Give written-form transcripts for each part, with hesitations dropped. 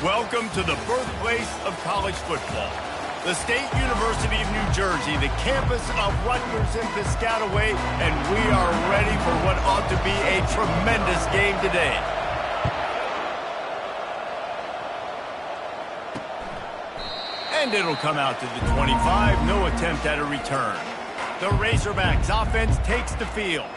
Welcome to the birthplace of college football. The State University of New Jersey, the campus of Rutgers and Piscataway, and we are ready for what ought to be a tremendous game today. And it'll come out to the 25, no attempt at a return. The Razorbacks offense takes the field.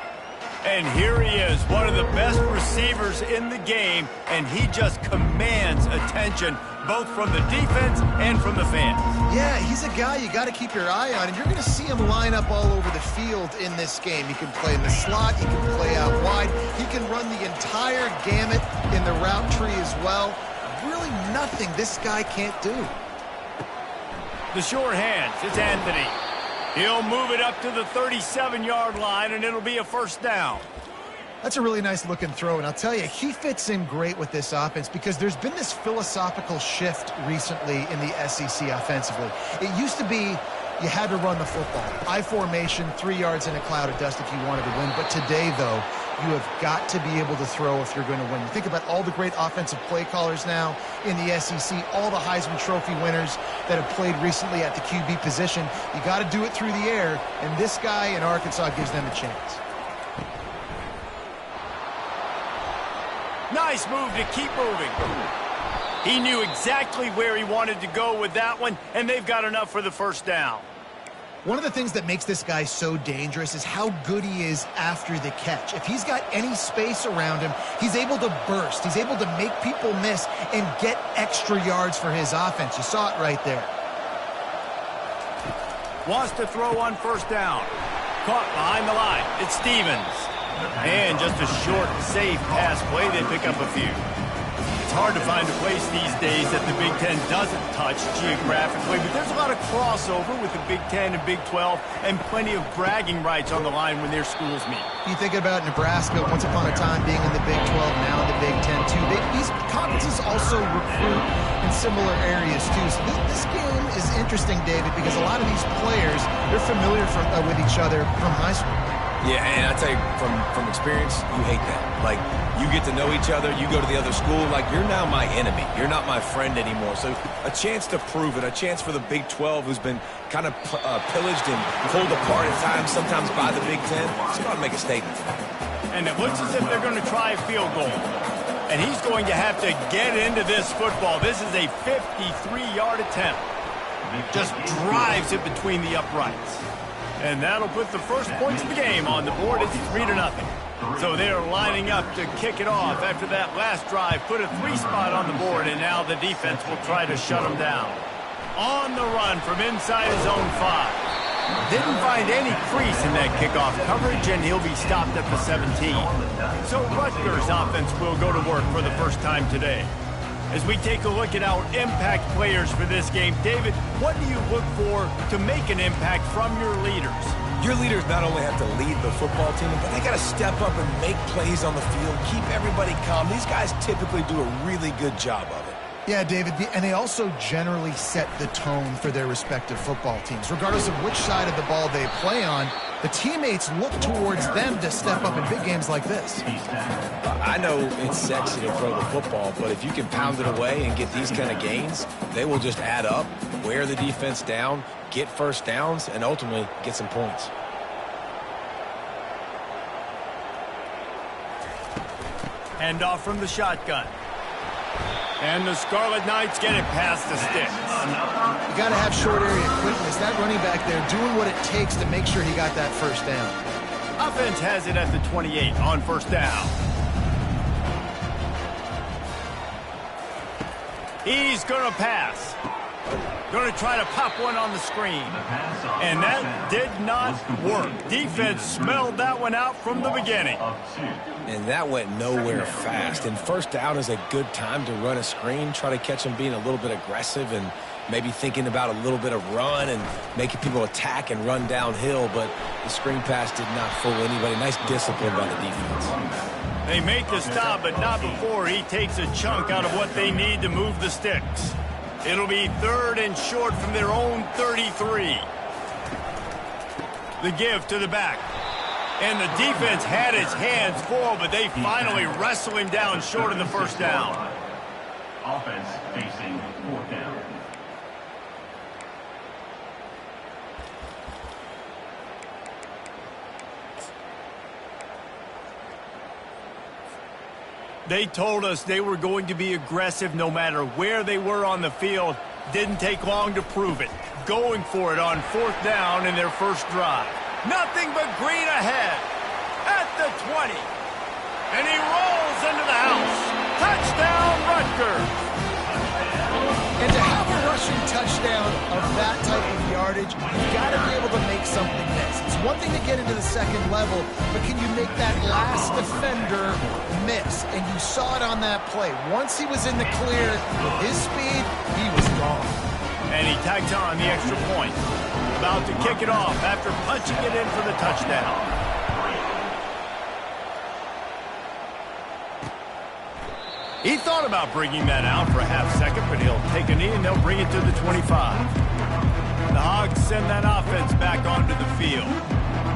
And here he is, one of the best receivers in the game, and he just commands attention, both from the defense and from the fans. Yeah, he's a guy you got to keep your eye on, and you're going to see him line up all over the field in this game. He can play in the slot, he can play out wide, he can run the entire gamut in the route tree as well. Really nothing this guy can't do. The short hands, it's Anthony. He'll move it up to the 37-yard line, and it'll be a first down. That's a really nice looking throw, and I'll tell you, he fits in great with this offense because there's been this philosophical shift recently in the SEC offensively. It used to be you had to run the football. I formation, 3 yards in a cloud of dust if you wanted to win. But today, though, you have got to be able to throw if you're going to win. You think about all the great offensive play callers now in the SEC, all the Heisman Trophy winners that have played recently at the QB position. You got to do it through the air, and this guy in Arkansas gives them a chance. Nice move to keep moving. He knew exactly where he wanted to go with that one, and they've got enough for the first down. One of the things that makes this guy so dangerous is how good he is after the catch. If he's got any space around him, he's able to burst. He's able to make people miss and get extra yards for his offense. You saw it right there. Wants to throw on first down. Caught behind the line. It's Stevens. And just a short, safe pass play. They pick up a few. It's hard to find a place these days that the Big Ten doesn't touch geographically, but there's a lot of crossover with the Big Ten and Big 12 and plenty of bragging rights on the line when their schools meet. You think about Nebraska once upon a time being in the Big 12, now in the Big 10 too. These conferences also recruit in similar areas too. So this game is interesting, David, because a lot of these players, they're familiar with each other from high school. Yeah, and I tell you, from experience, you hate that. Like, you get to know each other, you go to the other school, like, you're now my enemy. You're not my friend anymore. So a chance to prove it, a chance for the Big 12, who's been kind of pillaged and pulled apart at times, sometimes by the Big 10. It's got to make a statement. And it looks as if they're going to try a field goal. And he's going to have to get into this football. This is a 53-yard attempt. Just drives it between the uprights. And that'll put the first points of the game on the board. It's 3-0. So they're lining up to kick it off after that last drive. Put a 3-spot on the board, and now the defense will try to shut them down. On the run from inside his own 5. Didn't find any crease in that kickoff coverage, and he'll be stopped at the 17. So Rutgers offense will go to work for the first time today. As we take a look at our impact players for this game, David, what do you look for to make an impact from your leaders? Your leaders not only have to lead the football team, but they got to step up and make plays on the field, keep everybody calm. These guys typically do a really good job of it. Yeah, David, and they also generally set the tone for their respective football teams. Regardless of which side of the ball they play on, the teammates look towards them to step up in big games like this. I know it's sexy to throw the football, but if you can pound it away and get these kind of gains, they will just add up, wear the defense down, get first downs, and ultimately get some points. Hand off from the shotgun. And the Scarlet Knights get it past the sticks. You got to have short area quickness. That running back there doing what it takes to make sure he got that first down. Offense has it at the 28 on first down. He's going to pass. Going to try to pop one on the screen. And that did not work. Defense smelled that one out from the beginning. And that went nowhere fast. And first down is a good time to run a screen, try to catch them being a little bit aggressive and maybe thinking about a little bit of run and making people attack and run downhill. But the screen pass did not fool anybody. Nice discipline by the defense. They make the stop, but not before he takes a chunk out of what they need to move the sticks. It'll be 3rd and short from their own 33. The give to the back. And the defense had his hands full, but they finally wrestle him down short of the first down. Offense facing 4th down. They told us they were going to be aggressive no matter where they were on the field. Didn't take long to prove it. Going for it on 4th down in their first drive. Nothing but green ahead. At the 20. And he rolls into the house. Touchdown, Rutgers. And to have a rushing touchdown of that type of yardage, you've got to be able to make something miss. It's one thing to get into the second level, but can you make that last defender miss? And you saw it on that play. Once he was in the clear with his speed, he was gone. And he tacked on the extra point. About to kick it off after punching it in for the touchdown. He thought about bringing that out for a half second, but he'll take a knee and they'll bring it to the 25. The Hogs send that offense back onto the field.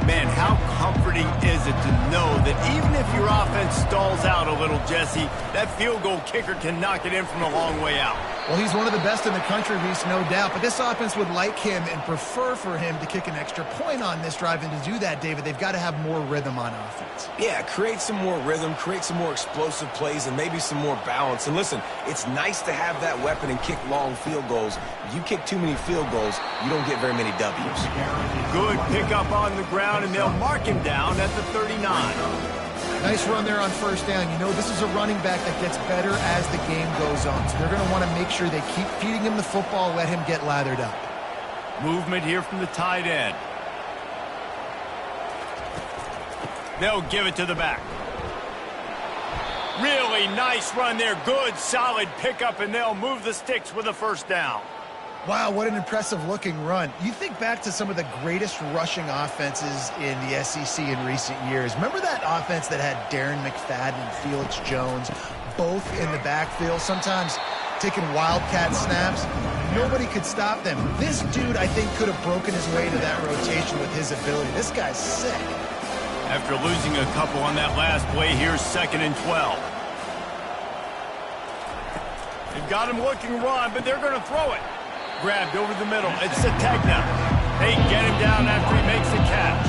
Man, how comforting is it to know that even if your offense stalls out a little, Jesse, that field goal kicker can knock it in from a long way out. Well, he's one of the best in the country, Reese, no doubt. But this offense would like him and prefer for him to kick an extra point on this drive. And to do that, David, they've got to have more rhythm on offense. Yeah, create some more rhythm, create some more explosive plays, and maybe some more balance. And listen, it's nice to have that weapon and kick long field goals. If you kick too many field goals, you don't get very many W's. Good pickup on the ground, and they'll mark him down at the 39. Nice run there on 1st down. You know, this is a running back that gets better as the game goes on. So they're going to want to make sure they keep feeding him the football, let him get lathered up. Movement here from the tight end. They'll give it to the back. Really nice run there. Good, solid pickup, and they'll move the sticks with a 1st down. Wow, what an impressive-looking run. You think back to some of the greatest rushing offenses in the SEC in recent years. Remember that offense that had Darren McFadden and Felix Jones both in the backfield, sometimes taking wildcat snaps? Nobody could stop them. This dude, I think, could have broken his way to that rotation with his ability. This guy's sick. After losing a couple on that last play, here's 2nd and 12. They've got him looking run, but they're going to throw it. Grabbed over the middle. It's Sategna. They get him down after he makes the catch.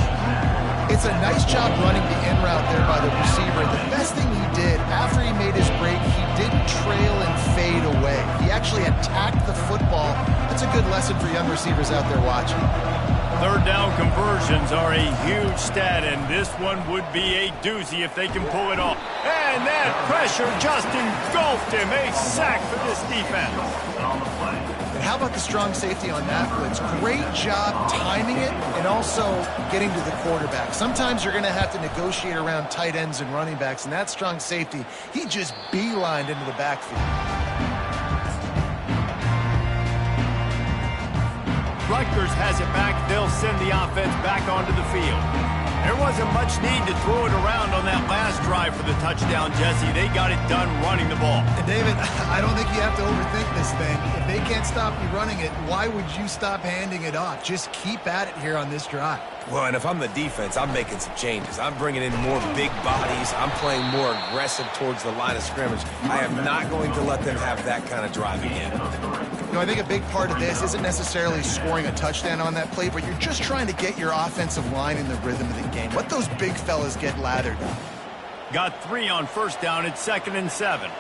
It's a nice job running the in route there by the receiver. The best thing he did after he made his break, he didn't trail and fade away. He actually attacked the football. That's a good lesson for young receivers out there watching. 3rd down conversions are a huge stat, and this one would be a doozy if they can pull it off. And that pressure just engulfed him. A sack for this defense. And how about the strong safety on that blitz? Great job timing it and also getting to the quarterback. Sometimes you're going to have to negotiate around tight ends and running backs, and that strong safety, he just beelined into the backfield. Rutgers has it back. They'll send the offense back onto the field. There wasn't much need to throw it around on that last drive for the touchdown, Jesse. They got it done running the ball. And David, I don't think you have to overthink this thing. If they can't stop you running it, why would you stop handing it off? Just keep at it here on this drive. Well, and if I'm the defense, I'm making some changes. I'm bringing in more big bodies. I'm playing more aggressive towards the line of scrimmage. I am not going to let them have that kind of drive again. You know, I think a big part of this isn't necessarily scoring a touchdown on that play, but you're just trying to get your offensive line in the rhythm of the game. Let those big fellas get lathered up. Got 3 on 1st down. It's 2nd and 7.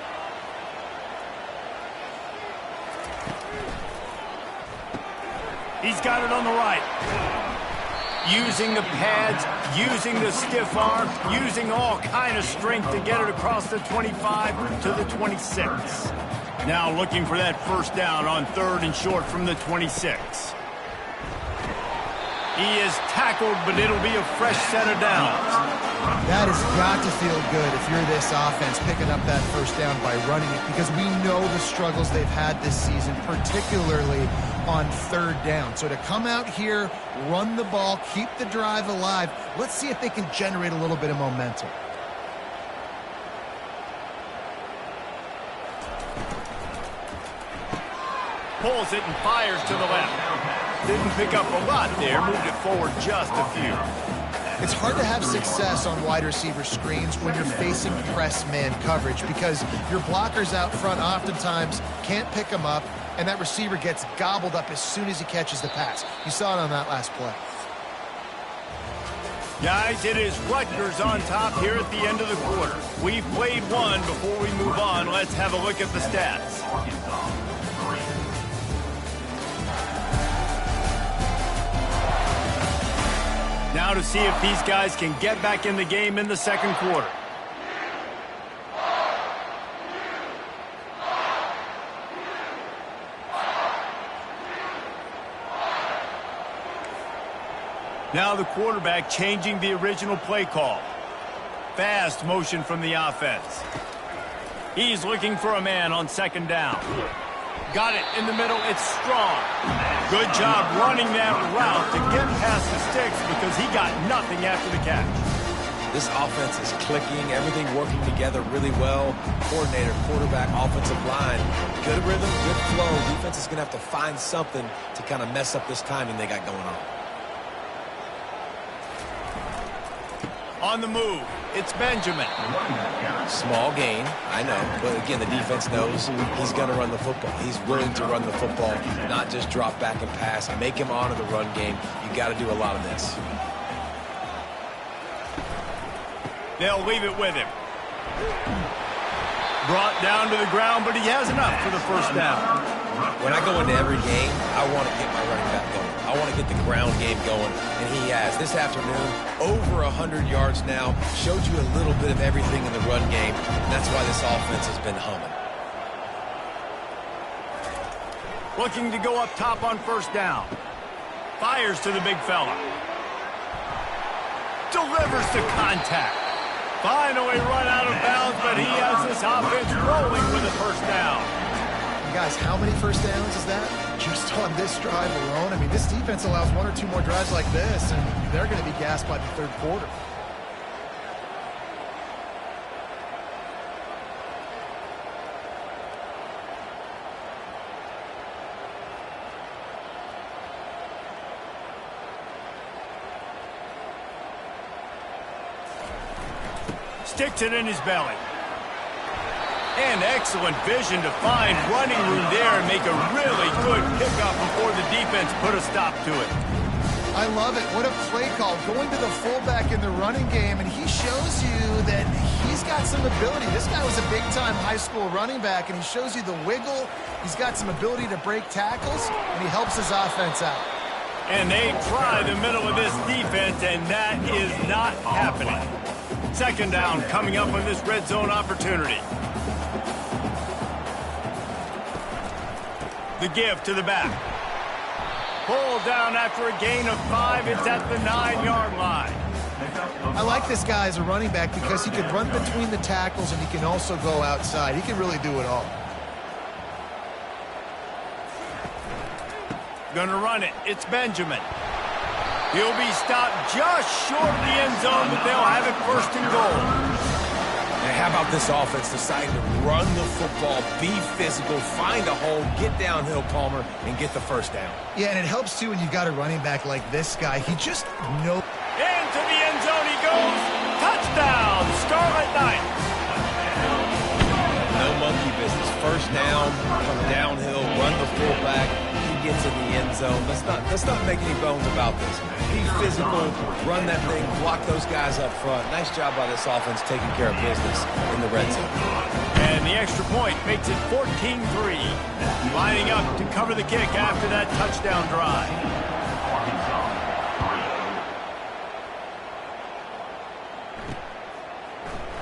He's got it on the right. Using the pads, using the stiff arm, using all kind of strength to get it across the 25 to the 26. Now looking for that 1st down on 3rd and short from the 26. He is tackled, but it'll be a fresh set of downs. That has got to feel good if you're this offense picking up that 1st down by running it, because we know the struggles they've had this season, particularly on 3rd down. So to come out here, run the ball, keep the drive alive, let's see if they can generate a little bit of momentum. Pulls it and fires to the left. Didn't pick up a lot there, moved it forward just a few. It's hard to have success on wide receiver screens when you're facing press man coverage because your blockers out front oftentimes can't pick them up, and that receiver gets gobbled up as soon as he catches the pass. You saw it on that last play. Guys, it is Rutgers on top here at the end of the quarter. We've played one. Before we move on, let's have a look at the stats. Now to see if these guys can get back in the game in the second quarter. Now the quarterback changing the original play call. Fast motion from the offense. He's looking for a man on second down. Got it in the middle. It's strong. Good job running that route to get past the sticks because he got nothing after the catch. This offense is clicking, everything working together really well. Coordinator, quarterback, offensive line. Good rhythm, good flow. Defense is going to have to find something to kind of mess up this timing they got going on. On the move, it's Benjamin. Small gain, I know. But again, the defense knows he's going to run the football. He's willing to run the football, not just drop back and pass. Make him honor the run game. You got to do a lot of this. They'll leave it with him. Brought down to the ground, but he has enough for the first down. When I go into every game, I want to get my running back going. I want to get the ground game going, and he has. This afternoon, over 100 yards now, showed you a little bit of everything in the run game, and that's why this offense has been humming. Looking to go up top on first down. Fires to the big fella. Delivers to contact. Finally run out of bounds, but he has this offense rolling with a first down. Guys, how many first downs is that? Just on this drive alone? I mean, this defense allows one or two more drives like this, and they're going to be gassed by the third quarter. Sticks it in his belly. And excellent vision to find running room there and make a really good pickup before the defense put a stop to it. I love it. What a play call. Going to the fullback in the running game, and he shows you that he's got some ability. This guy was a big-time high school running back, and he shows you the wiggle. He's got some ability to break tackles, and he helps his offense out. And they try the middle of this defense, and that is not happening. Second down coming up on this red zone opportunity. The give to the back. Pulled down after a gain of 5. It's at the 9-yard line. I like this guy as a running back because he can run between the tackles and he can also go outside. He can really do it all. Gonna run it. It's Benjamin. He'll be stopped just short of the end zone, but they'll have it first and goal. And how about this offense deciding to run the football, be physical, find a hole, get downhill, Palmer, and get the first down? Yeah, and it helps, too, when you've got a running back like this guy. He just knows. Into the end zone he goes. Touchdown, Scarlet Knights. No monkey business. First down, come downhill, run the fullback. He gets in the end zone. Let's not make any bones about this, man. Be physical, run that thing, block those guys up front. Nice job by this offense taking care of business in the red zone. And the extra point makes it 14-3. Lining up to cover the kick after that touchdown drive.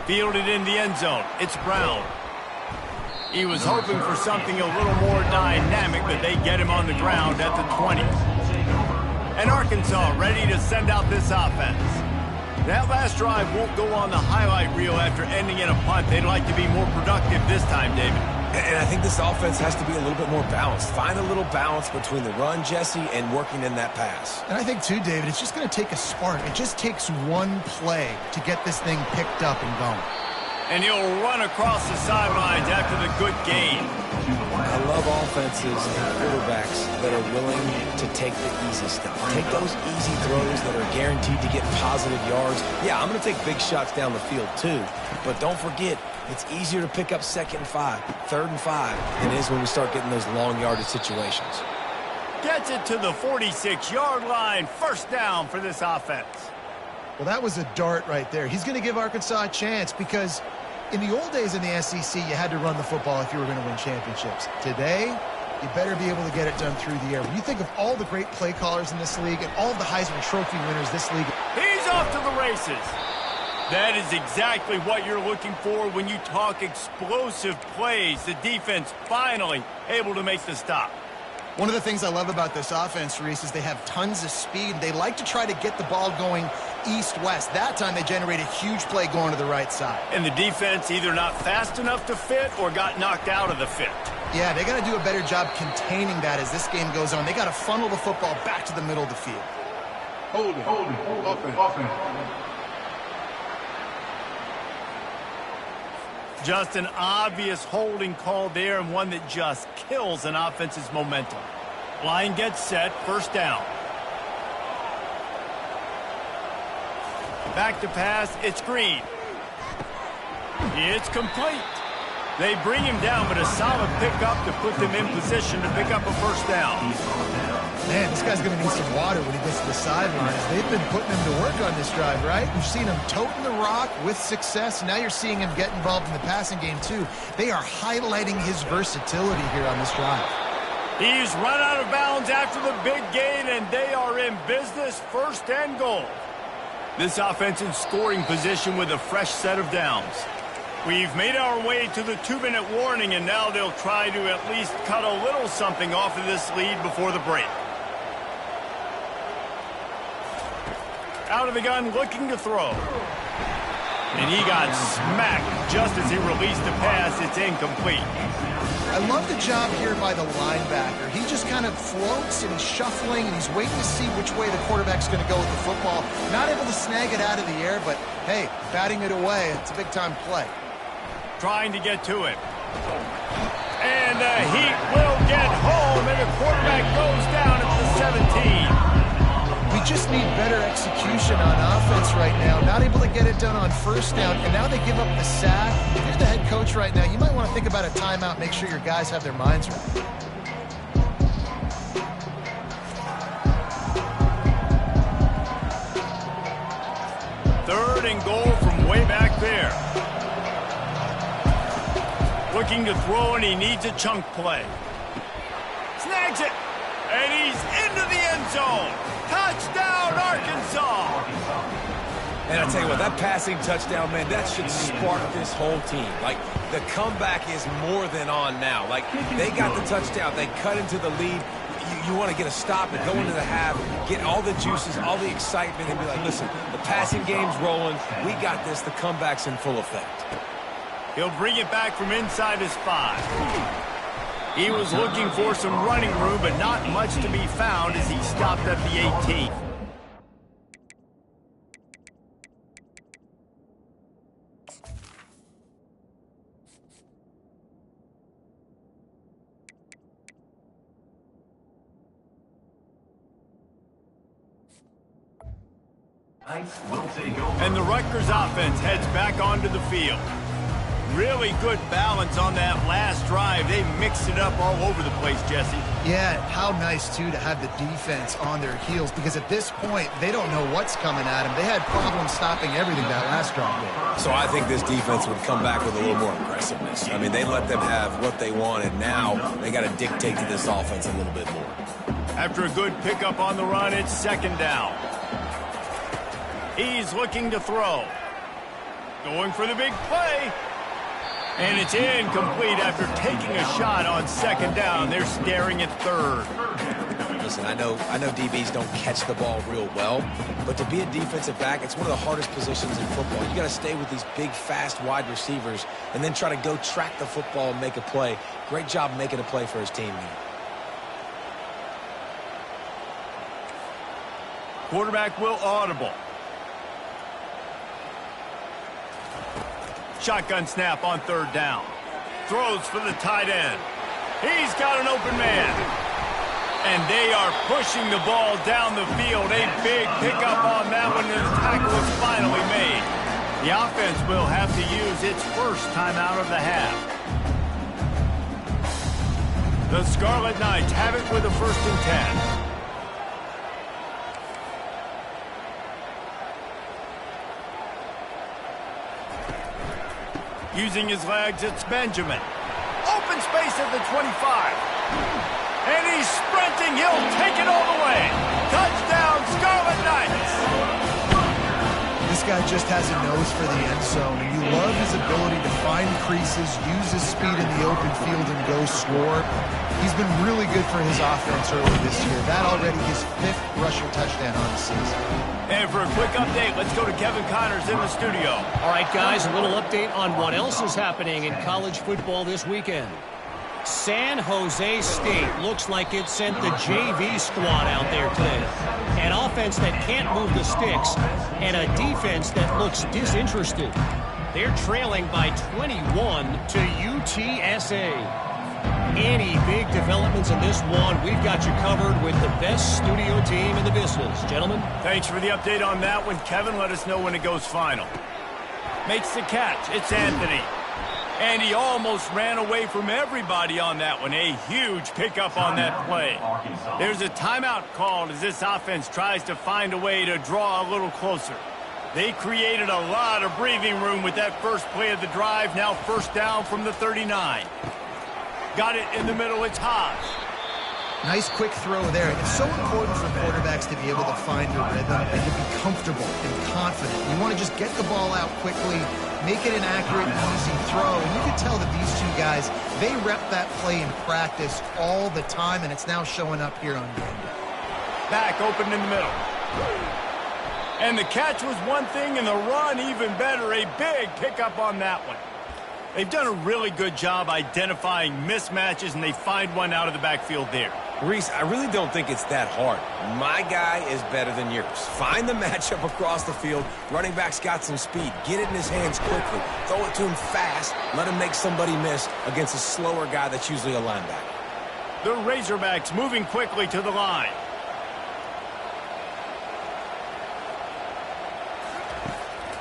Fielded in the end zone. It's Brown. He was hoping for something a little more dynamic, but they get him on the ground at the 20. And Arkansas ready to send out this offense. That last drive won't go on the highlight reel after ending in a punt. They'd like to be more productive this time, David. And I think this offense has to be a little bit more balanced. Find a little balance between the run, Jesse, and working in that pass. And I think, too, David, it's just going to take a spark. It just takes one play to get this thing picked up and going. And he'll run across the sidelines after the good gain. I love offenses and quarterbacks that are willing to take the easy stuff. Take those easy throws that are guaranteed to get positive yards. Yeah, I'm going to take big shots down the field too. But don't forget, it's easier to pick up 2nd and 5, 3rd and 5 than it is when we start getting those long yardage situations. Gets it to the 46-yard line. First down for this offense. Well, that was a dart right there. He's going to give Arkansas a chance because in the old days in the SEC, you had to run the football if you were going to win championships. Today, you better be able to get it done through the air. When you think of all the great play callers in this league and all of the Heisman Trophy winners this league. He's off to the races. That is exactly what you're looking for when you talk explosive plays. The defense finally able to make the stop. One of the things I love about this offense, Reese, is they have tons of speed. They like to try to get the ball going east-west. That time they generated a huge play going to the right side. And the defense either not fast enough to fit or got knocked out of the fit. Yeah, they got to do a better job containing that as this game goes on. They got to funnel the football back to the middle of the field. Hold it. Offense. Just an obvious holding call there, and one that just kills an offense's momentum. Line gets set, first down. Back to pass, it's Green. It's complete. They bring him down, but a solid pickup to put them in position to pick up a first down. Man, this guy's going to need some water when he gets to the sidelines. They've been putting him to work on this drive, right? You've seen him toting the rock with success. Now you're seeing him get involved in the passing game, too. They are highlighting his versatility here on this drive. He's run out of bounds after the big gain, and they are in business, first and goal. This offense in scoring position with a fresh set of downs. We've made our way to the 2-minute warning, and now they'll try to at least cut a little something off of this lead before the break. Out of the gun, looking to throw. And he got smacked just as he released the pass. It's incomplete. I love the job here by the linebacker. He just kind of floats and he's shuffling and he's waiting to see which way the quarterback's going to go with the football. Not able to snag it out of the air, but hey, batting it away, it's a big-time play. Trying to get to it. And the Heat will get home, and the quarterback goes down at the 17. We just need better execution on offense right now. Not able to get it done on first down, and now they give up the sack. If you're the head coach right now, you might want to think about a timeout, make sure your guys have their minds right. Third and goal from way back there. Looking to throw, and he needs a chunk play. Snags it, and he's into the end zone. Touchdown, Arkansas! And I tell you what, that passing touchdown, man, that should spark this whole team. Like, the comeback is more than on now. Like, they got the touchdown. They cut into the lead. You want to get a stop and go into the half, get all the juices, all the excitement, and be like, listen, the passing game's rolling. We got this. The comeback's in full effect. He'll bring it back from inside his 5. He was looking for some running room, but not much to be found as he stopped at the 18. And the Rutgers offense heads back onto the field. Really good balance on that last drive. They mixed it up all over the place, Jesse. Yeah, how nice, too, to have the defense on their heels, because at this point, they don't know what's coming at them. They had problems stopping everything that last drive. So I think this defense would come back with a little more aggressiveness. I mean, they let them have what they want, and now they got to dictate to this offense a little bit more. After a good pickup on the run, it's second down. He's looking to throw. Going for the big play. And it's incomplete after taking a shot on second down. They're staring at third. Listen, I know DBs don't catch the ball real well, but to be a defensive back, it's one of the hardest positions in football. You got to stay with these big, fast wide receivers and then try to go track the football and make a play. Great job making a play for his team here. Quarterback will audible. Shotgun snap on third down. Throws for the tight end. He's got an open man. And they are pushing the ball down the field. A big pickup on that one, and the tackle is finally made. The offense will have to use its first timeout of the half. The Scarlet Knights have it with a 1st and 10. Using his legs, it's Benjamin. Open space at the 25. And he's sprinting. He'll take it all the way. Touchdown, Scarlet Knights. This guy just has a nose for the end zone, and you love his ability to find creases, use his speed in the open field, and go score. He's been really good for his offense early this year. That already his 5th rushing touchdown on the season. And for a quick update, let's go to Kevin Connors in the studio. All right, guys, a little update on what else is happening in college football this weekend. San Jose State looks like it sent the JV squad out there today. An offense that can't move the sticks and a defense that looks disinterested. They're trailing by 21 to UTSA. Any big developments in this one, we've got you covered with the best studio team in the business. Gentlemen. Thanks for the update on that one. Kevin, let us know when it goes final. Makes the catch. It's Anthony. And he almost ran away from everybody on that one. A huge pickup on that play. There's a timeout called as this offense tries to find a way to draw a little closer. They created a lot of breathing room with that first play of the drive. Now 1st down from the 39. Got it in the middle. It's Haas. Nice quick throw there. It's so important for quarterbacks to be able to find a rhythm and to be comfortable and confident. You want to just get the ball out quickly, make it an accurate, easy throw. And you can tell that these two guys, they rep that play in practice all the time, and it's now showing up here on game day. Back open in the middle. And the catch was one thing, and the run even better. A big pickup on that one. They've done a really good job identifying mismatches, and they find one out of the backfield there. Reese, I really don't think it's that hard. My guy is better than yours. Find the matchup across the field. Running back's got some speed. Get it in his hands quickly. Throw it to him fast. Let him make somebody miss against a slower guy that's usually a linebacker. The Razorbacks moving quickly to the line.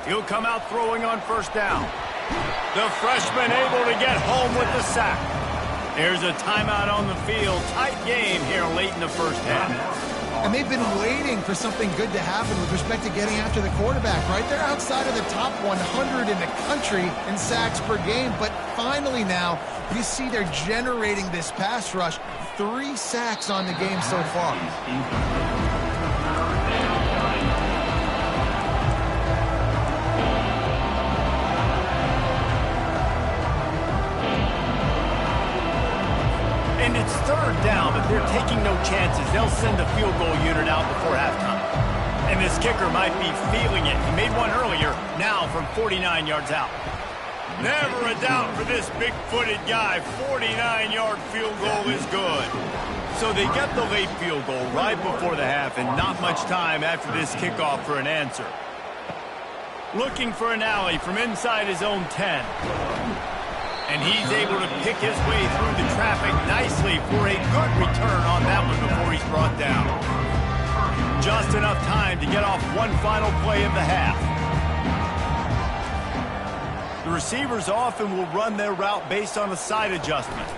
He'll come out throwing on 1st down. The freshman able to get home with the sack. There's a timeout on the field. Tight game here late in the 1st half. And they've been waiting for something good to happen with respect to getting after the quarterback, right? They're outside of the top 100 in the country in sacks per game. But finally now, you see they're generating this pass rush. 3 sacks on the game so far. And it's 3rd down, but they're taking no chances. They'll send the field goal unit out before halftime. And this kicker might be feeling it. He made one earlier, now from 49 yards out. Never a doubt for this big-footed guy. 49-yard field goal is good. So they get the late field goal right before the half, and not much time after this kickoff for an answer. Looking for an alley from inside his own 10. And he's able to pick his way through the traffic nicely for a good return on that one before he's brought down. Just enough time to get off one final play of the half. The receivers often will run their route based on a side adjustment.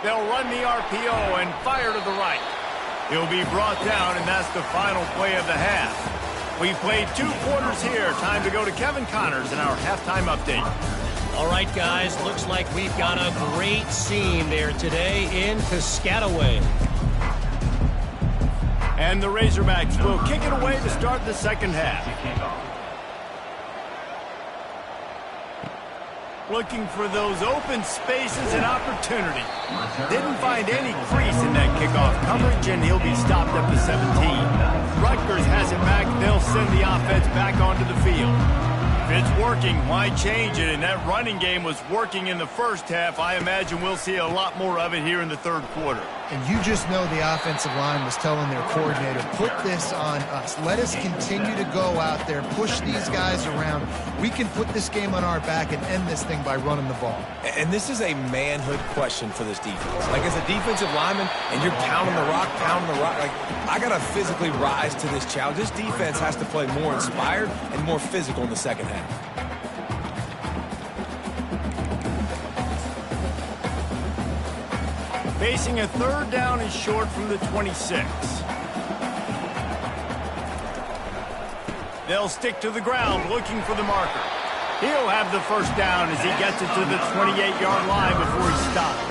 They'll run the RPO and fire to the right. He'll be brought down, and that's the final play of the half. We've played 2 quarters here. Time to go to Kevin Connors in our halftime update. All right, guys, looks like we've got a great scene there today in Piscataway. And the Razorbacks will kick it away to start the 2nd half. Looking for those open spaces and opportunity. Didn't find any crease in that kickoff coverage, and he'll be stopped at the 17. Rutgers has it back. They'll send the offense back onto the field. If it's working, why change it? And that running game was working in the 1st half. I imagine we'll see a lot more of it here in the 3rd quarter. And you just know the offensive line was telling their coordinator, put this on us. Let us continue to go out there, push these guys around. We can put this game on our back and end this thing by running the ball. And this is a manhood question for this defense. Like, as a defensive lineman, and you're pounding the rock, like, I got to physically rise to this challenge. This defense has to play more inspired and more physical in the second half. Facing a third down and short from the 26. They'll stick to the ground looking for the marker. He'll have the first down as he gets it to the 28-yard line before he stops.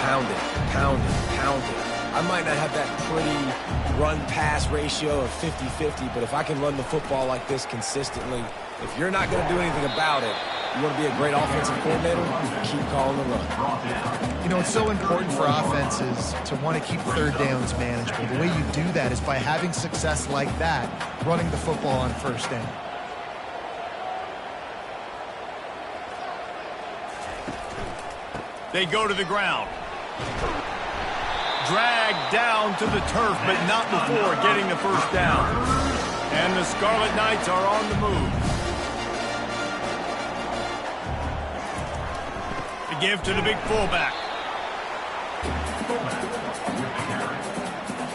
Pound it, pound it, pound it. I might not have that pretty run-pass ratio of 50-50, but if I can run the football like this consistently, if you're not going to do anything about it, you want to be a great offensive coordinator, keep calling the run. You know, it's so important for offenses to want to keep third downs manageable. The way you do that is by having success like that, running the football on first down. They go to the ground. Dragged down to the turf, but not before getting the first down. And the Scarlet Knights are on the move. The give to the big fullback.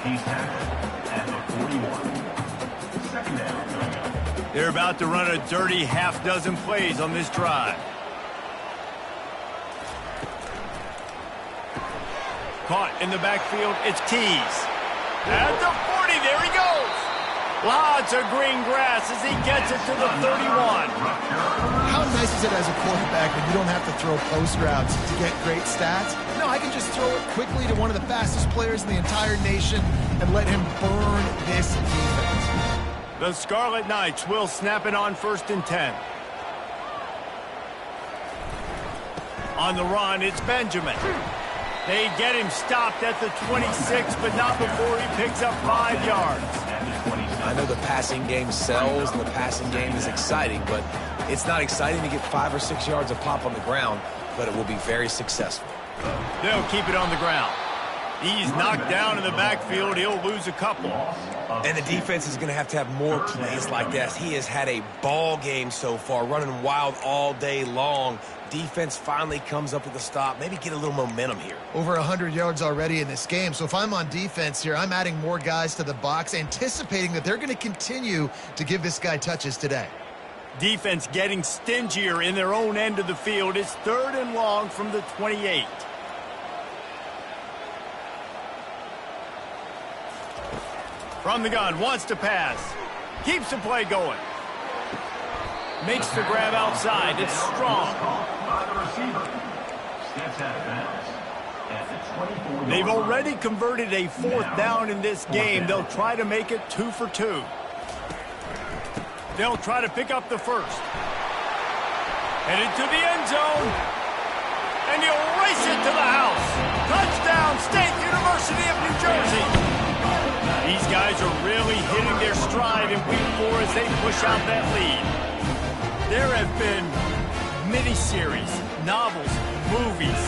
He's tackled at the 41. Second down. They're about to run a dirty half-dozen plays on this drive. Caught in the backfield, it's Keys. At the 40, there he goes. Lots of green grass as he gets it to the 31. How nice is it as a quarterback when you don't have to throw post routes to get great stats? No, I can just throw it quickly to one of the fastest players in the entire nation and let him burn this defense. The Scarlet Knights will snap it on 1st and 10. On the run, it's Benjamin. They get him stopped at the 26, but not before he picks up 5 yards. I know the passing game sells and the passing game is exciting, but it's not exciting to get 5 or 6 yards of pop on the ground, but it will be very successful. They'll keep it on the ground. He's knocked down in the backfield. He'll lose a couple. And the defense is going to have more plays like that. He has had a ball game so far, running wild all day long. Defense finally comes up with a stop. Maybe get a little momentum here. Over 100 yards already in this game. So if I'm on defense here, I'm adding more guys to the box, anticipating that they're going to continue to give this guy touches today. Defense getting stingier in their own end of the field. It's 3rd and long from the 28. From the gun, wants to pass. Keeps the play going. Makes the grab outside. It's Strong. They've already converted a 4th down in this game. They'll try to make it 2 for 2. They'll try to pick up the first. Headed to the end zone. And he'll race it to the house. Touchdown, State University of New Jersey. These guys are really hitting their stride in week 4 as they push out that lead. There have been miniseries, novels, movies,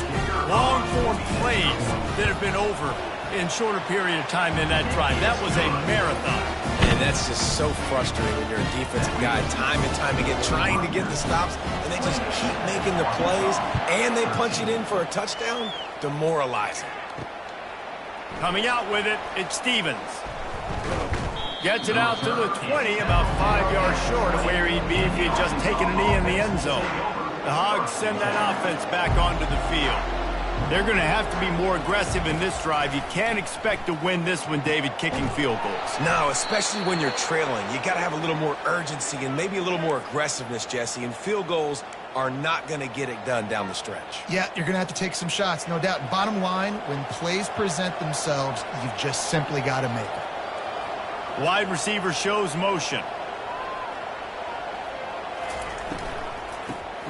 long-form plays that have been over in shorter period of time than that drive. That was a marathon. And that's just so frustrating when you're a defensive guy, time and time again, trying to get the stops, and they just keep making the plays, and they punch it in for a touchdown. Demoralizing. Coming out with it, it's Stevens. Gets it out to the 20, about 5 yards short of where he'd be if he had just taken a knee in the end zone. The Hogs send that offense back onto the field. They're going to have to be more aggressive in this drive. You can't expect to win this one, David, kicking field goals. No, especially when you're trailing. You got to have a little more urgency and maybe a little more aggressiveness, Jesse, and field goals are not going to get it done down the stretch. Yeah, you're going to have to take some shots, no doubt. Bottom line, when plays present themselves, you've just simply got to make it. Wide receiver shows motion.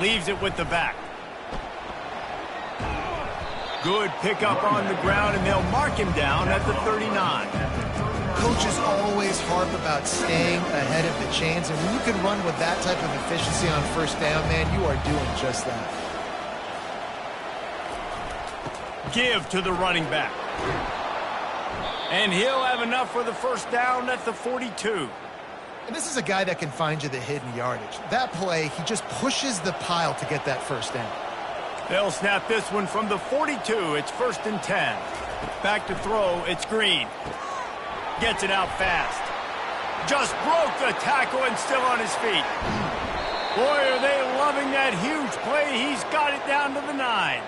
Leaves it with the back. Good pickup on the ground, and they'll mark him down at the 39. Coaches always harp about staying ahead of the chains, and when you can run with that type of efficiency on 1st down, man, you are doing just that. Give to the running back. And he'll have enough for the first down at the 42. And this is a guy that can find you the hidden yardage. That play, he just pushes the pile to get that first down. They'll snap this one from the 42. It's 1st and 10. Back to throw. It's Green. Gets it out fast. Just broke the tackle and still on his feet. Boy, are they loving that huge play. He's got it down to the 9.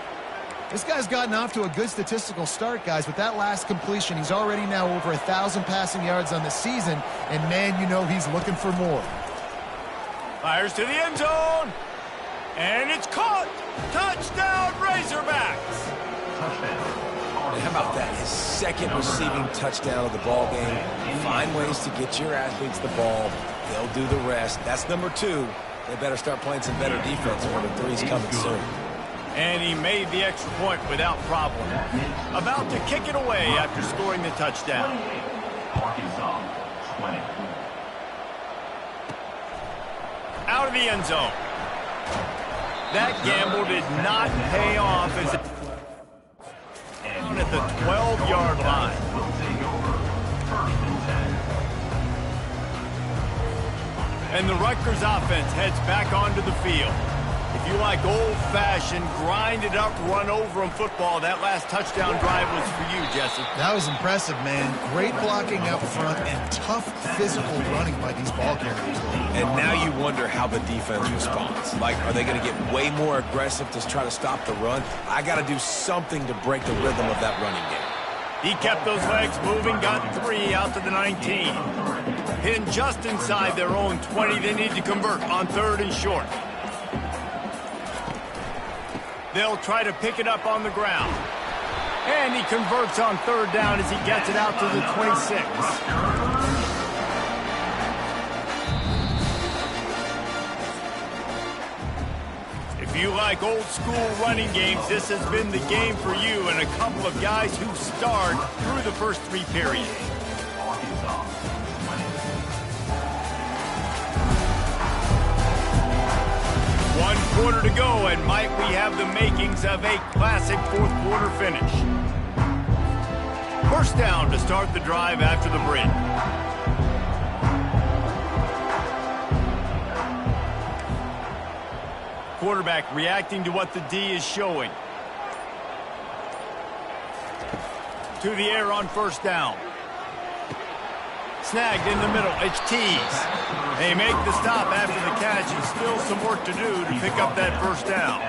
This guy's gotten off to a good statistical start, guys. With that last completion, he's already now over 1,000 passing yards on the season. And, man, you know he's looking for more. Fires to the end zone. And it's caught. Touchdown, Razorbacks. And how about that? His second receiving touchdown of the ball game. Find ways to get your athletes the ball. They'll do the rest. That's number 2. They better start playing some better defense. Number 3's coming soon. And he made the extra point without problem. About to kick it away after scoring the touchdown. Arkansas, 20. Out of the end zone. That gamble did not pay off as it down at the 12-yard line. Will take over 1st and 10. And the Rutgers offense heads back onto the field. If you like old-fashioned, grind-it-up, run-over-'em football, that last touchdown drive was for you, Jesse. That was impressive, man. Great blocking up front and tough physical running by these ball carriers. And now you wonder how the defense responds. Like, are they going to get way more aggressive to try to stop the run? I got to do something to break the rhythm of that running game. He kept those legs moving, got 3 out to the 19. Hitting just inside their own 20. They need to convert on 3rd and short. They'll try to pick it up on the ground. And he converts on 3rd down as he gets it out to the 26. If you like old school running games, this has been the game for you and a couple of guys who starred through the first 3 periods. Arkansas, 20. 1 quarter to go, and might we have the makings of a classic 4th quarter finish. First down to start the drive after the break. Quarterback reacting to what the D is showing. To the air on 1st down. Snagged in the middle. It's Tees. They make the stop after the catch, and still some work to do to pick up that 1st down.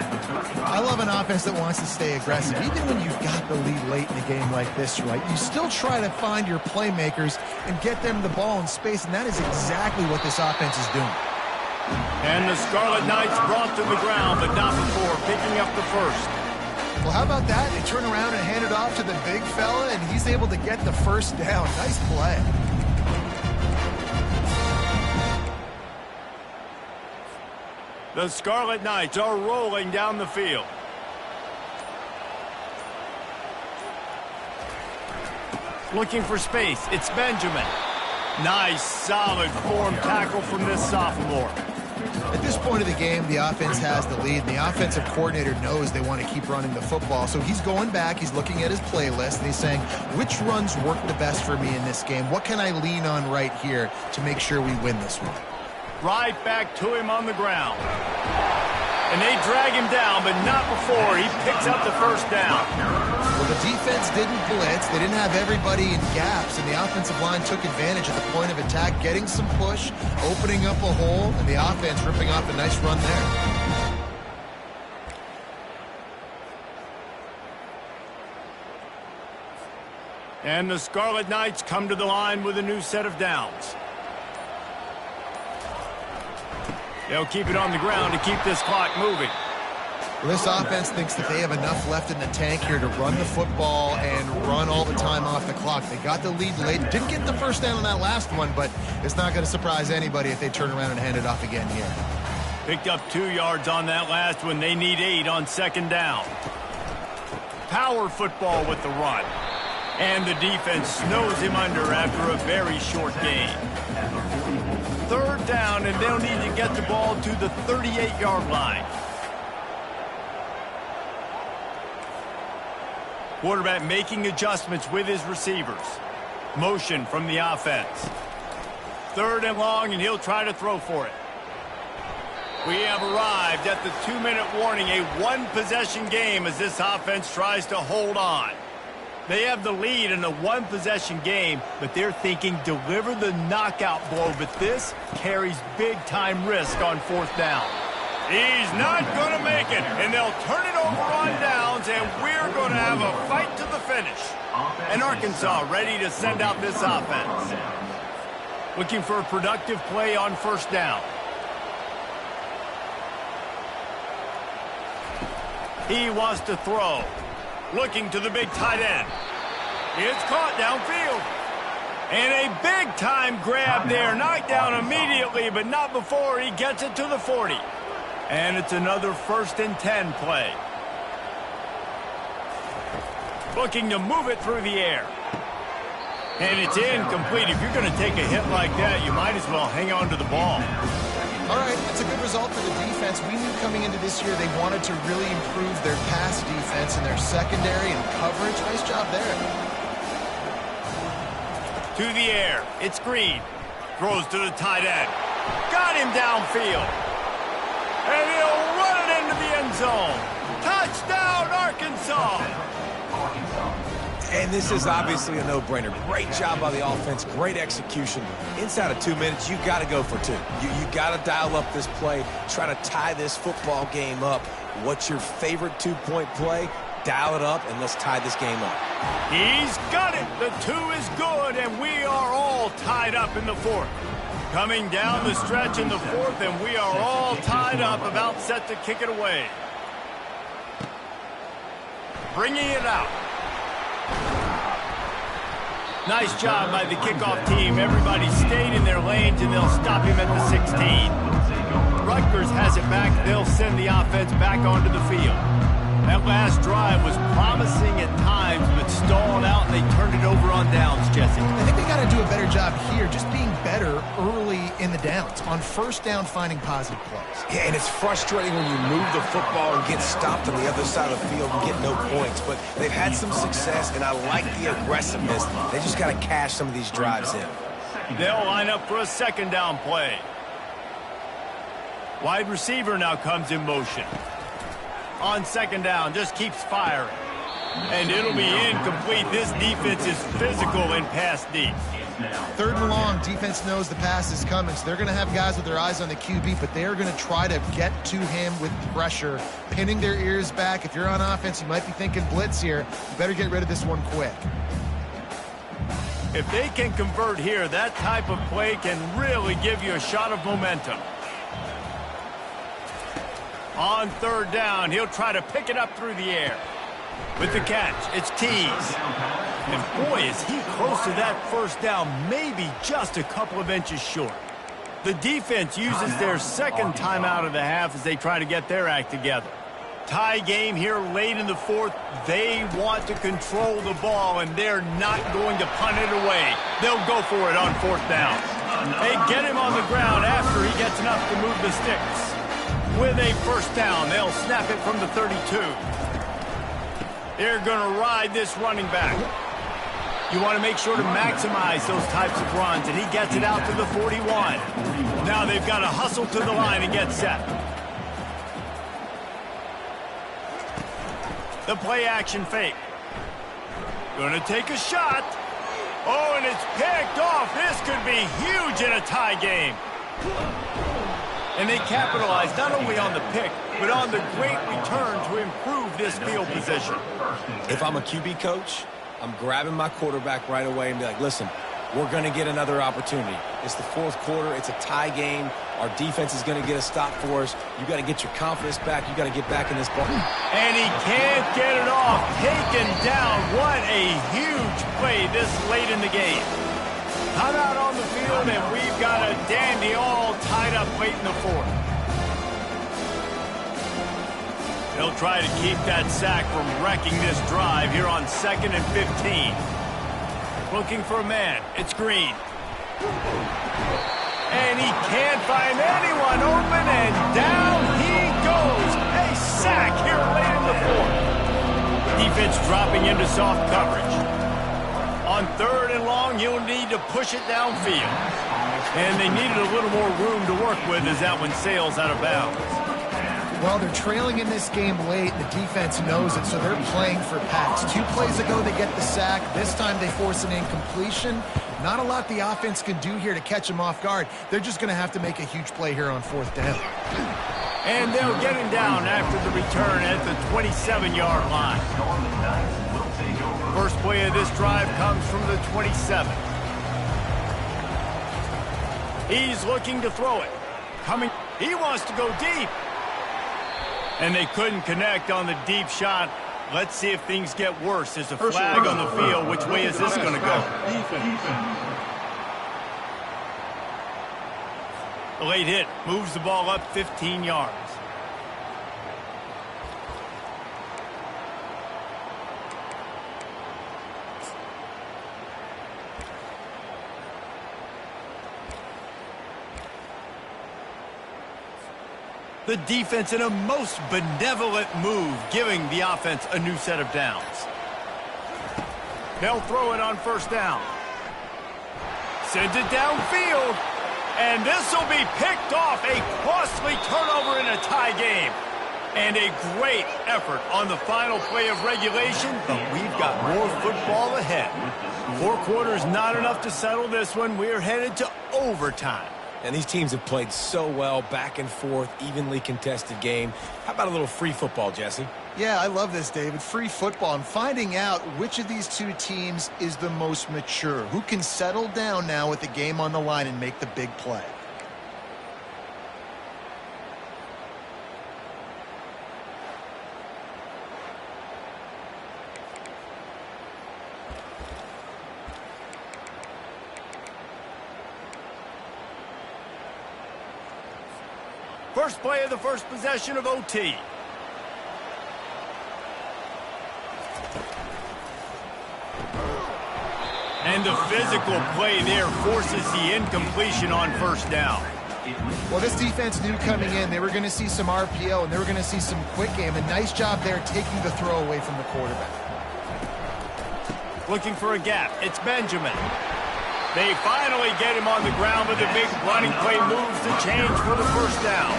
I love an offense that wants to stay aggressive. Even when you've got the lead late in a game like this, right, you still try to find your playmakers and get them the ball in space, and that is exactly what this offense is doing. And the Scarlet Knights brought to the ground, but not before picking up the 1st. Well, how about that? They turn around and hand it off to the big fella, and he's able to get the 1st down. Nice play. The Scarlet Knights are rolling down the field. Looking for space. It's Benjamin. Nice, solid form tackle from this sophomore. At this point of the game, the offense has the lead, and the offensive coordinator knows they want to keep running the football. So he's going back, he's looking at his playlist, and he's saying, which runs work the best for me in this game? What can I lean on right here to make sure we win this one? Right back to him on the ground. And they drag him down, but not before he picks up the 1st down. Well, the defense didn't blitz. They didn't have everybody in gaps, and the offensive line took advantage at the point of attack, getting some push, opening up a hole, and the offense ripping off a nice run there. And the Scarlet Knights come to the line with a new set of downs. They'll keep it on the ground to keep this clock moving. Well, this offense thinks that they have enough left in the tank here to run the football and run all the time off the clock. They got the lead late. Didn't get the 1st down on that last one, but it's not going to surprise anybody if they turn around and hand it off again here. Picked up 2 yards on that last one. They need 8 on 2nd down. Power football with the run. And the defense snows him under after a very short game. 3rd down, and they'll need to get the ball to the 38-yard line. Quarterback making adjustments with his receivers. Motion from the offense. 3rd and long, and he'll try to throw for it. We have arrived at the 2-minute warning, a one-possession game as this offense tries to hold on. They have the lead in a one-possession game, but they're thinking deliver the knockout blow, but this carries big-time risk on 4th down. He's not going to make it, and they'll turn it over on downs, and we're going to have a fight to the finish. And Arkansas ready to send out this offense. Looking for a productive play on 1st down. He wants to throw. Looking to the big tight end. It's caught downfield. And a big-time grab there. Knocked down immediately, but not before he gets it to the 40. And it's another 1st and 10 play. Looking to move it through the air. And it's incomplete. If you're going to take a hit like that, you might as well hang on to the ball. All right, it's a good result for the defense. We knew coming into this year they wanted to really improve their pass defense and their secondary and coverage. Nice job there. To the air. It's Green. Throws to the tight end. Got him downfield. And he'll run it into the end zone. Touchdown, Arkansas. And this is obviously a no-brainer. Great job by the offense, great execution. Inside of 2 minutes, you got to go for 2. You got to dial up this play, try to tie this football game up. What's your favorite 2-point play? Dial it up, and let's tie this game up. He's got it. The 2 is good, and we are all tied up in the 4th. Coming down the stretch in the 4th, and we are all tied up, about set to kick it away. Bringing it out. Nice job by the kickoff team. Everybody stayed in their lanes, and they'll stop him at the 16. Rutgers has it back. They'll send the offense back onto the field. That last drive was promising at times, but stalled out, and they turned it over on downs, Jesse. I think they got to do a better job here, just being better early in the downs. On 1st down, finding positive plays. Yeah, and it's frustrating when you move the football and get stopped on the other side of the field and get no points. But they've had some success, and I like the aggressiveness. They just got to cash some of these drives in. They'll line up for a 2nd down play. Wide receiver now comes in motion. On 2nd down, just keeps firing. And it'll be incomplete. This defense is physical in pass deep. 3rd and long, defense knows the pass is coming, so they're going to have guys with their eyes on the QB, but they're going to try to get to him with pressure, pinning their ears back. If you're on offense, you might be thinking blitz here. You better get rid of this one quick. If they can convert here, that type of play can really give you a shot of momentum. On 3rd down, he'll try to pick it up through the air. With the catch, it's Tease. And boy, is he close to that 1st down, maybe just a couple of inches short. The defense uses their 2nd timeout of the half as they try to get their act together. Tie game here late in the 4th. They want to control the ball, and they're not going to punt it away. They'll go for it on 4th down. They get him on the ground after he gets enough to move the sticks. With a 1st down, they'll snap it from the 32. They're going to ride this running back. You want to make sure to maximize those types of runs, and he gets it out to the 41. Now they've got to hustle to the line and get set. The play action fake. Going to take a shot. Oh, and it's picked off. This could be huge in a tie game. And they capitalize not only on the pick, but on the great return to improve this field position. If I'm a QB coach, I'm grabbing my quarterback right away and be like, listen, we're going to get another opportunity. It's the 4th quarter. It's a tie game. Our defense is going to get a stop for us. You got to get your confidence back. You got to get back in this ball. And he can't get it off. Taken down. What a huge play this late in the game. Timeout on the field, and we've got a dandy all tied up late in the 4th. They'll try to keep that sack from wrecking this drive here on 2nd and 15. Looking for a man. It's Green. And he can't find anyone open, and down he goes. A sack here late in the 4th. Defense dropping dropping into soft coverage. On 3rd and long, he'll need to push it downfield. And they needed a little more room to work with as that one sails out of bounds. Well, they're trailing in this game late. The defense knows it, so they're playing for Pats. 2 plays ago, they get the sack. This time, they force an incompletion. Not a lot the offense can do here to catch them off guard. They're just going to have to make a huge play here on 4th down. And they'll get him down after the return at the 27-yard line. First play of this drive comes from the 27. He's looking to throw it. He wants to go deep. And they couldn't connect on the deep shot. Let's see if things get worse. There's a flag on the field. Which way is this going to go? A late hit moves the ball up 15 yards. The defense in a most benevolent move, giving the offense a new set of downs. They'll throw it on 1st down. Sends it downfield. And this will be picked off. A costly turnover in a tie game. And a great effort on the final play of regulation, but we've got more football ahead. 4 quarters not enough to settle this one. We're headed to overtime. And these teams have played so well, back and forth, evenly contested game. How about a little free football, Jesse? Yeah, I love this, David. Free football. I'm finding out which of these 2 teams is the most mature, who can settle down now with the game on the line and make the big play. First play of the first possession of OT. And the physical play there forces the incompletion on 1st down. Well, this defense knew coming in they were going to see some RPO and they were going to see some quick game. A nice job there taking the throw away from the quarterback. Looking for a gap. It's Benjamin. They finally get him on the ground, but the big running play moves the change for the 1st down.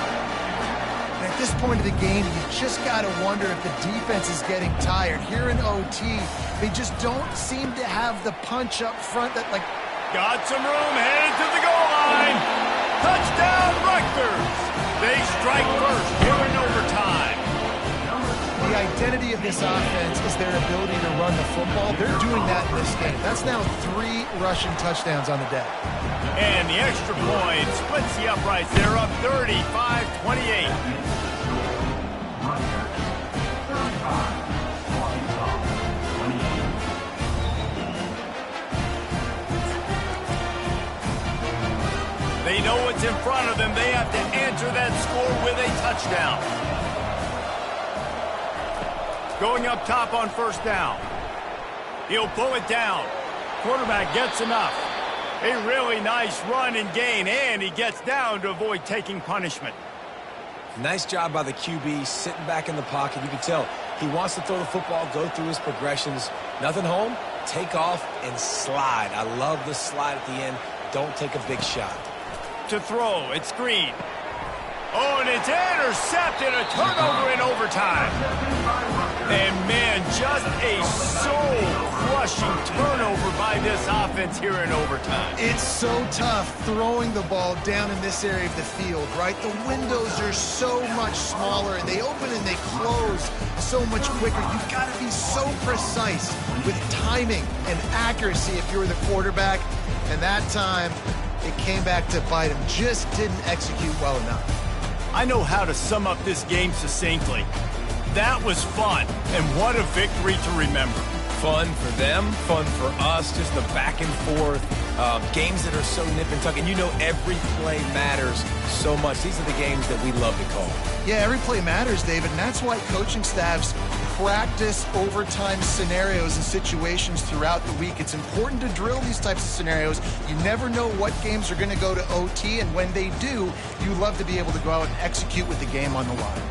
And at this point of the game, you just got to wonder if the defense is getting tired. Here in OT, they just don't seem to have the punch up front that, like... Got some room, headed to the goal line. Touchdown, Rutgers. They strike first here in overtime. The identity of this offense is their ability to run the football. They're doing that in this game. That's now 3 rushing touchdowns on the day. And the extra point splits the uprights. They're up 35-28. They know what's in front of them. They have to answer that score with a touchdown. Going up top on 1st down. He'll pull it down. Quarterback gets enough. A really nice run and gain, and he gets down to avoid taking punishment. Nice job by the QB, sitting back in the pocket. You can tell he wants to throw the football, go through his progressions. Nothing home, take off, and slide. I love the slide at the end. Don't take a big shot. To throw, it's Green. Oh, and it's intercepted, a turnover in overtime. And, man, just a soul-crushing turnover by this offense here in overtime. It's so tough throwing the ball down in this area of the field, right? The windows are so much smaller, and they open and they close so much quicker. You've got to be so precise with timing and accuracy if you're the quarterback. And that time, it came back to bite him. Just didn't execute well enough. I know how to sum up this game succinctly. That was fun, and what a victory to remember. Fun for them, fun for us, just the back and forth, games that are so nip and tuck, and you know every play matters so much. These are the games that we love to call. Yeah, every play matters, David, and that's why coaching staffs practice overtime scenarios and situations throughout the week. It's important to drill these types of scenarios. You never know what games are going to go to OT, and when they do, you love to be able to go out and execute with the game on the line.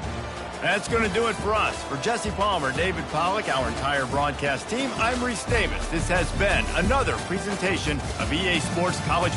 That's going to do it for us. For Jesse Palmer, David Pollack, our entire broadcast team, I'm Reese Davis. This has been another presentation of EA Sports College